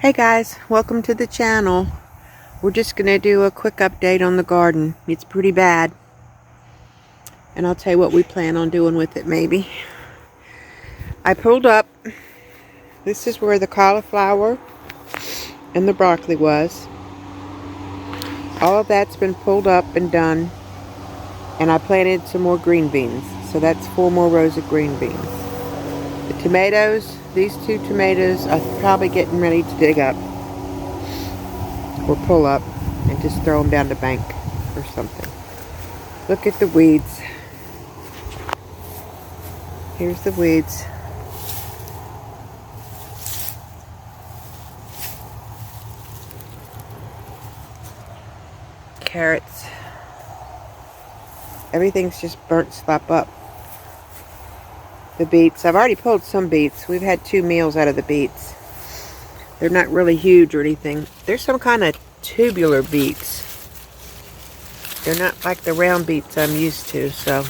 Hey guys, welcome to the channel. We're just going to do a quick update on the garden. It's pretty bad. And I'll tell you what we plan on doing with it maybe. I pulled up. This is where the cauliflower and the broccoli was. All of that's been pulled up and done. And I planted some more green beans. So that's 4 more rows of green beans. The tomatoes, these 2 tomatoes, I'm probably getting ready to dig up. Or pull up and just throw them down the bank or something. Look at the weeds. Here's the weeds. Carrots. Everything's just burnt slap up. The beets. I've already pulled some beets. We've had 2 meals out of the beets. They're not really huge or anything. They're some kind of tubular beets. They're not like the round beets I'm used to, so.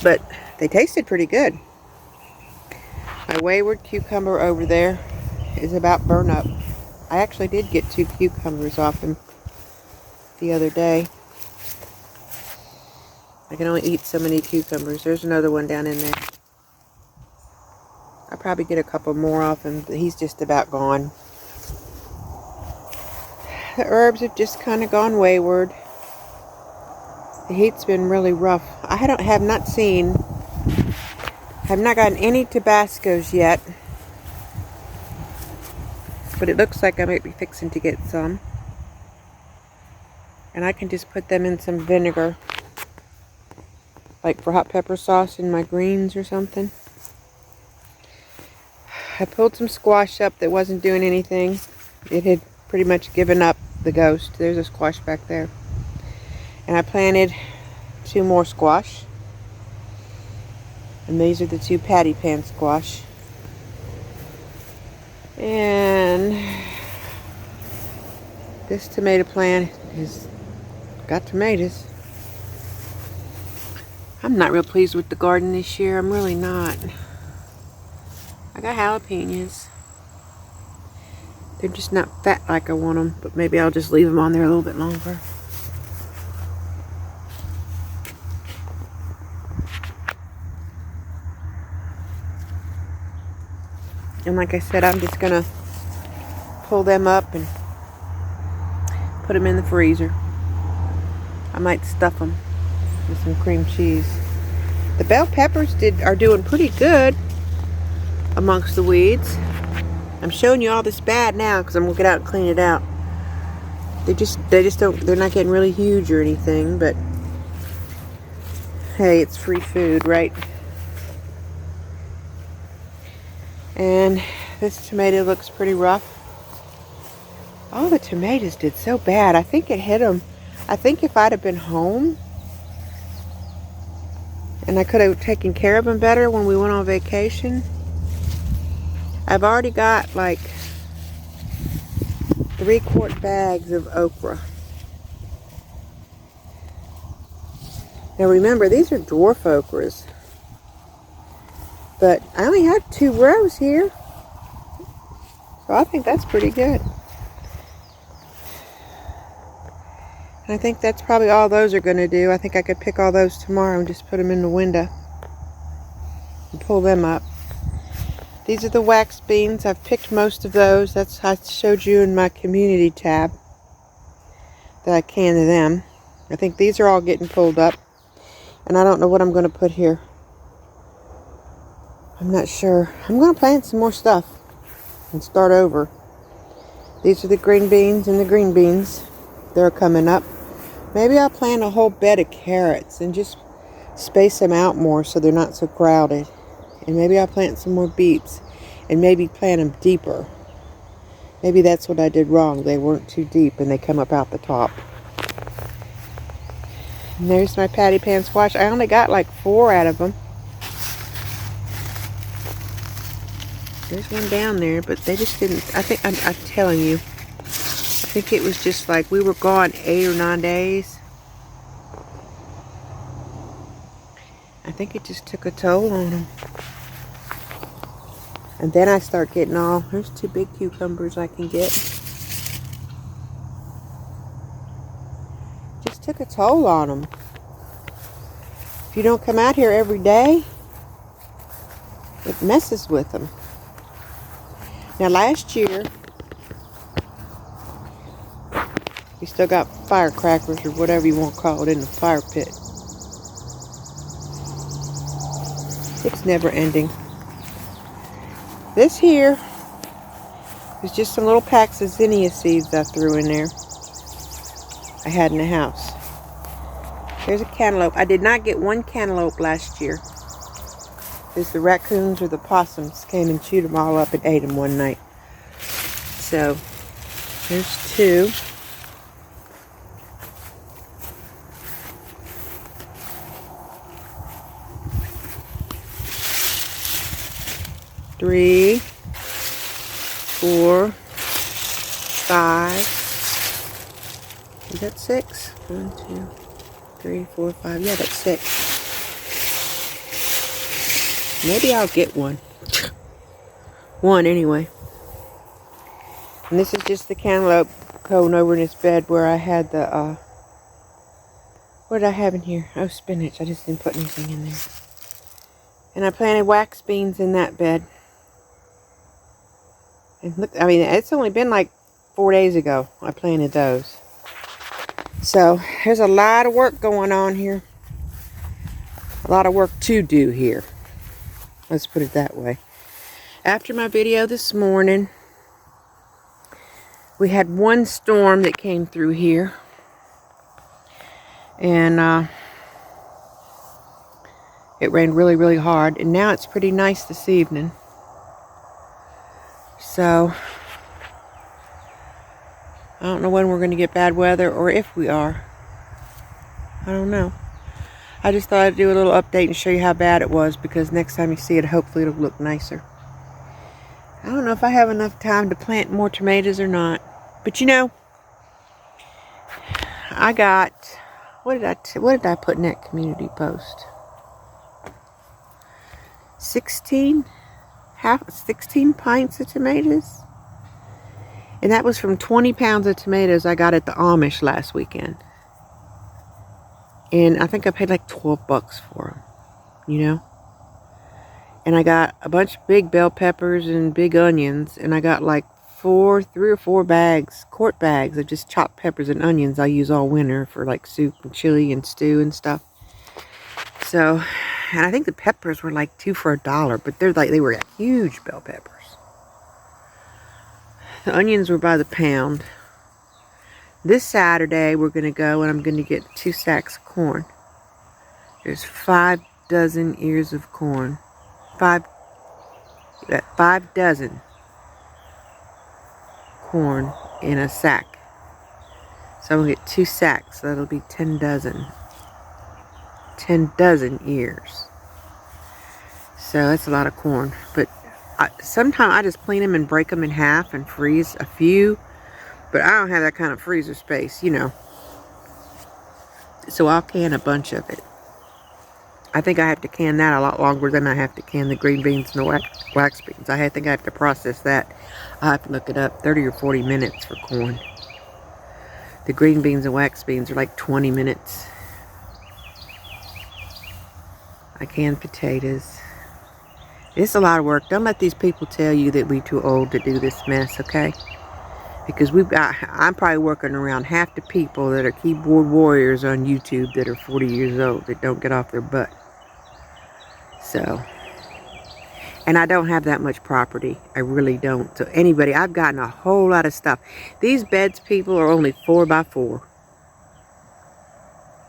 But they tasted pretty good. My wayward cucumber over there is about burnt up. I actually did get 2 cucumbers off him the other day. I can only eat so many cucumbers. There's another one down in there. I'll probably get a couple more off him, but he's just about gone. The herbs have just kind of gone wayward. The heat's been really rough. I have not gotten any Tabascos yet. But it looks like I might be fixing to get some. And I can just put them in some vinegar. Like for hot pepper sauce in my greens or something. I pulled some squash up that wasn't doing anything. It had pretty much given up the ghost. There's a squash back there. And I planted 2 more squash. And these are the 2 patty pan squash. And this tomato plant has got tomatoes. I'm not real pleased with the garden this year. I'm really not. I got jalapenos. They're just not fat like I want them, but maybe I'll just leave them on there a little bit longer. And like I said, I'm just gonna pull them up and put them in the freezer. I might stuff them with some cream cheese. The bell peppers are doing pretty good amongst the weeds. I'm showing you all this bad now because I'm gonna get out and clean it out. They're not getting really huge or anything, but hey, it's free food, right? And this tomato looks pretty rough. All the tomatoes did so bad. I think it hit them. I think if I'd have been home and I could have taken care of them better when we went on vacation. I've already got like 3-quart bags of okra. Now remember, these are dwarf okras. But I only have 2 rows here. So I think that's pretty good. And I think that's probably all those are going to do. I think I could pick all those tomorrow and just put them in the window. And pull them up. These are the wax beans. I've picked most of those. I showed you in my community tab that I canned them. I think these are all getting pulled up. And I don't know what I'm going to put here. I'm not sure. I'm going to plant some more stuff and start over. These are the green beans and the green beans. They're coming up. Maybe I'll plant a whole bed of carrots and just space them out more so they're not so crowded. And maybe I'll plant some more beets and maybe plant them deeper. Maybe that's what I did wrong. They weren't too deep and they come up out the top. And there's my patty pan squash. I only got like 4 out of them. There's one down there, but they just didn't. I think I'm telling you. I think it was just like we were gone 8 or 9 days. I think it just took a toll on them. And then I start getting all, there's 2 big cucumbers I can get. Just took a toll on them. If you don't come out here every day, it messes with them. Now last year, we still got firecrackers or whatever you want to call it in the fire pit. It's never ending. This here is just some little packs of zinnia seeds I threw in there. I had in the house. There's a cantaloupe. I did not get one cantaloupe last year, because the raccoons or the possums came and chewed them all up and ate them one night. So, there's 2. Three, 4, 5. Is that 6? 1, 2, 3, 4, 5. Yeah, that's 6. Maybe I'll get one. One anyway. And this is just the cantaloupe going over in this bed where I had the, what did I have in here? Oh, spinach. I just didn't put anything in there. And I planted wax beans in that bed. And look, I mean, it's only been like 4 days ago I planted those. So, there's a lot of work going on here. A lot of work to do here. Let's put it that way. After my video this morning, we had one storm that came through here. And it rained really, really hard. And now it's pretty nice this evening. So, I don't know when we're going to get bad weather, or if we are. I don't know. I just thought I'd do a little update and show you how bad it was, because next time you see it, hopefully it'll look nicer. I don't know if I have enough time to plant more tomatoes or not. But you know, I got, what did I put in that community post? 16 pints of tomatoes. And that was from 20 pounds of tomatoes I got at the Amish last weekend. And I think I paid like $12 for them, you know. And I got a bunch of big bell peppers and big onions. And I got like 3 or 4 bags, quart bags of just chopped peppers and onions I use all winter for like soup and chili and stew and stuff. So, and I think the peppers were like 2 for $1, but they were huge bell peppers. The onions were by the pound. This Saturday we're going to go and I'm going to get 2 sacks of corn. There's 5 dozen ears of corn. 5 dozen corn in a sack. So I'm going to get 2 sacks. So that'll be 10 dozen. 10 dozen ears. So that's a lot of corn. But sometimes I just clean them and break them in half and freeze a few. But I don't have that kind of freezer space, you know. So I'll can a bunch of it. I think I have to can that a lot longer than I have to can the green beans and the wax beans. I think I have to process that. I'll have to look it up. 30 or 40 minutes for corn. The green beans and wax beans are like 20 minutes. I can potatoes. It's a lot of work. Don't let these people tell you that we're too old to do this mess, okay? Because I'm probably working around half the people that are keyboard warriors on YouTube that are 40 years old that don't get off their butt. So, and I don't have that much property. I really don't. So anybody, I've gotten a whole lot of stuff. These beds, people, are only 4 by 4.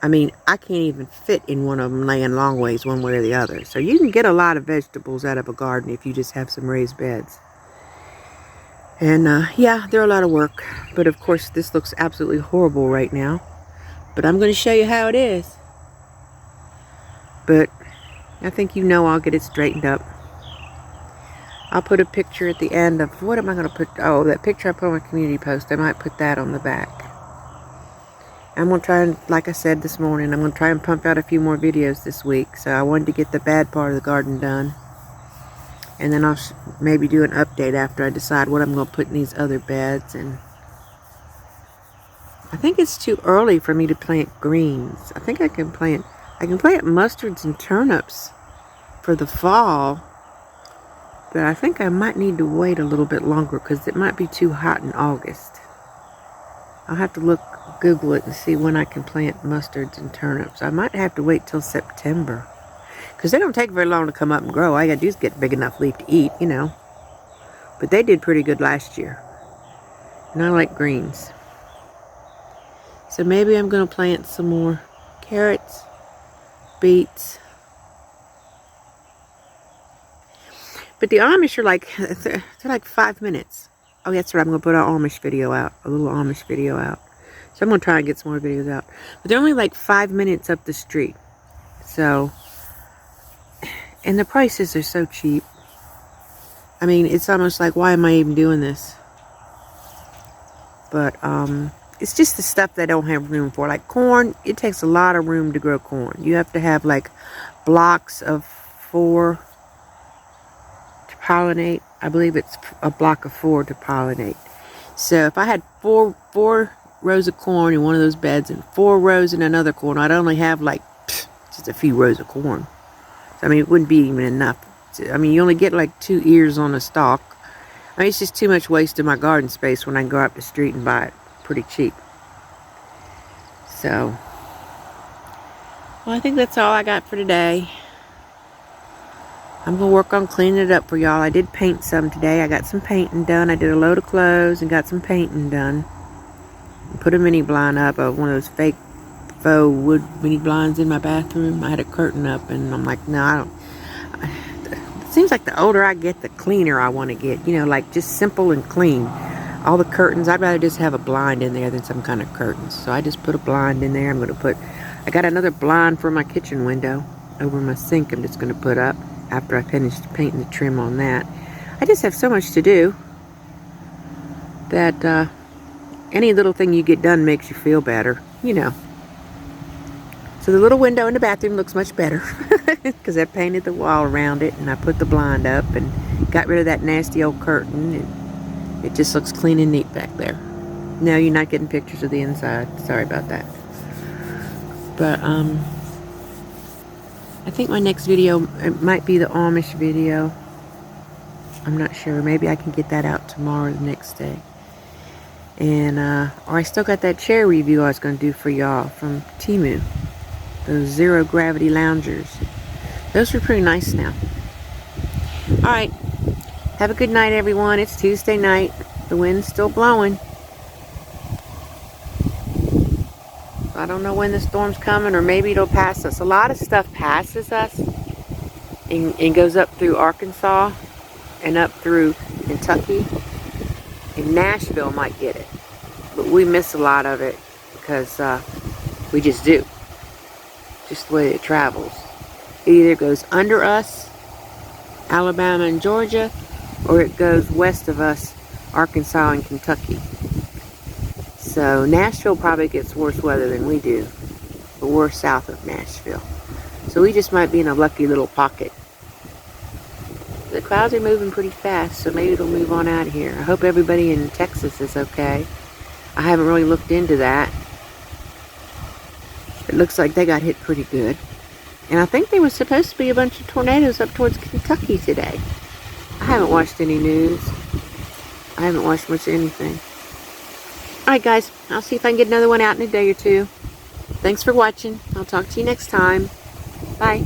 I mean, I can't even fit in one of them laying long ways one way or the other. So you can get a lot of vegetables out of a garden if you just have some raised beds. And yeah, they're a lot of work. But of course, this looks absolutely horrible right now. But I'm going to show you how it is. But I think you know I'll get it straightened up. I'll put a picture at the end of, what am I going to put? Oh, that picture I put on my community post. I might put that on the back. I'm going to try and, like I said this morning, I'm going to try and pump out a few more videos this week. So I wanted to get the bad part of the garden done. And then I'll maybe do an update after I decide what I'm going to put in these other beds. And I think it's too early for me to plant greens. I think I can plant mustards and turnips for the fall. But I think I might need to wait a little bit longer because it might be too hot in August. I'll have to Google it and see when I can plant mustards and turnips. I might have to wait till September, because they don't take very long to come up and grow. All I gotta do is get a big enough leaf to eat, you know. But they did pretty good last year. And I like greens. So maybe I'm gonna plant some more carrots, beets. But the Amish are like, they're like 5 minutes. Oh, that's right, I'm gonna put an Amish video out, a little Amish video out. So I'm gonna try and get some more videos out. But they're only like 5 minutes up the street. So, and the prices are so cheap. I mean, it's almost like, why am I even doing this? But it's just the stuff they don't have room for. Like corn, it takes a lot of room to grow corn. You have to have like blocks of 4 to pollinate. I believe it's a block of 4 to pollinate. So if I had four rows of corn in one of those beds and 4 rows in another corn, I'd only have like just a few rows of corn. So, I mean, it wouldn't be even enough. I mean, you only get like 2 ears on a stalk. I mean, it's just too much waste in my garden space when I can go up the street and buy it pretty cheap. So, well, I think that's all I got for today. I'm going to work on cleaning it up for y'all. I did paint some today. I got some painting done. I did a load of clothes and got some painting done. Put a mini blind up, one of those fake faux wood mini blinds in my bathroom. I had a curtain up, and I'm like, no, I don't. It seems like the older I get, the cleaner I want to get. You know, like just simple and clean. All the curtains, I'd rather just have a blind in there than some kind of curtains. So I just put a blind in there. I got another blind for my kitchen window over my sink. I'm just going to put up after I finish painting the trim on that. I just have so much to do that any little thing you get done makes you feel better, you know. So the little window in the bathroom looks much better because I painted the wall around it and I put the blind up and got rid of that nasty old curtain, and it just looks clean and neat back there. No, you're not getting pictures of the inside. Sorry about that. But I think my next video, it might be the Amish video. I'm not sure. Maybe I can get that out tomorrow or the next day. And or I still got that chair review I was going to do for y'all from Temu. Those zero gravity loungers. Those were pretty nice now. Alright. Have a good night, everyone. It's Tuesday night. The wind's still blowing. I don't know when the storm's coming, or maybe it'll pass us. A lot of stuff passes us and goes up through Arkansas and up through Kentucky. And Nashville might get it. But we miss a lot of it because we just do. Just the way it travels. It either goes under us, Alabama and Georgia, or it goes west of us, Arkansas and Kentucky. So Nashville probably gets worse weather than we do, but we're south of Nashville. So we just might be in a lucky little pocket. The clouds are moving pretty fast, so maybe it'll move on out of here. I hope everybody in Texas is okay. I haven't really looked into that. It looks like they got hit pretty good. And I think there was supposed to be a bunch of tornadoes up towards Kentucky today. I haven't watched any news. I haven't watched much of anything. Alright guys, I'll see if I can get another one out in a day or two. Thanks for watching. I'll talk to you next time. Bye.